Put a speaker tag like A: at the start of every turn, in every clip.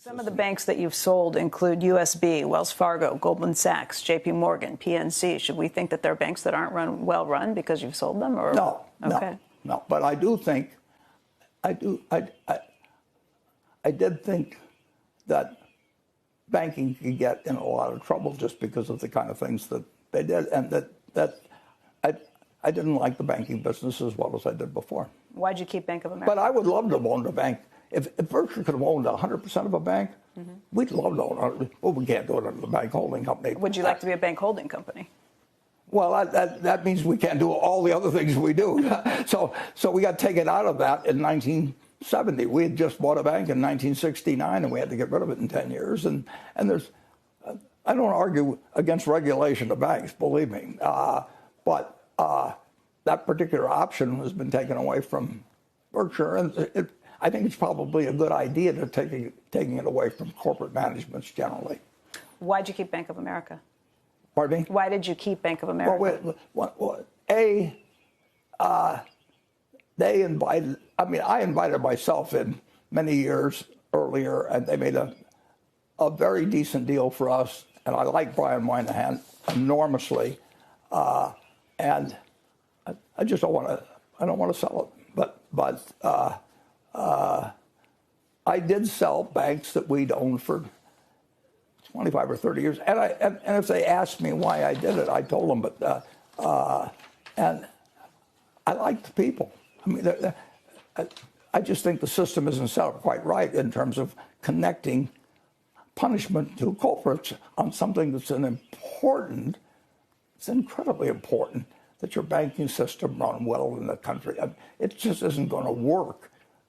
A: Some of the banks that you've sold include USB, Wells Fargo, Goldman Sachs, JP Morgan, PNC. Should we think that they're banks that aren't well run because you've sold them? Or?
B: No,
A: okay.
B: no. But I do think, I did think that banking could get in a lot of trouble just because of the kind of things that they did, and that I didn't like the banking business as well as I did before.
A: Why'd you keep Bank of America?
B: But I would love to have owned a bank. If Berkshire could have owned 100% of a bank, we'd love to own it. Well, we can't do it under the bank holding company.
A: Would you like to be a bank holding company?
B: Well, that means we can't do all the other things we do. So we got taken out of that in 1970. We had just bought a bank in 1969, and we had to get rid of it in 10 years. And there's, I don't argue against regulation of banks, believe me. But that particular option has been taken away from Berkshire, and I think it's probably a good idea to taking it away from corporate managements generally.
A: Why'd you keep Bank of America?
B: Pardon me?
A: Why did you keep Bank of America?
B: Well, they invited, I invited myself in many years earlier, and they made a very decent deal for us, and I like Brian Moynihan enormously, and I just don't want to sell it. But I did sell banks that we'd owned for 25 or 30 years, and if they asked me why I did it, I told them. But and I like the people. I just think the system isn't set up quite right in terms of connecting punishment to culprits on something that's it's incredibly important that your banking system run well in the country. It just isn't going to work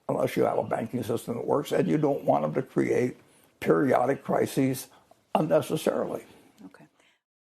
B: unless you have a banking system that works, and you don't want them to create periodic crises unnecessarily.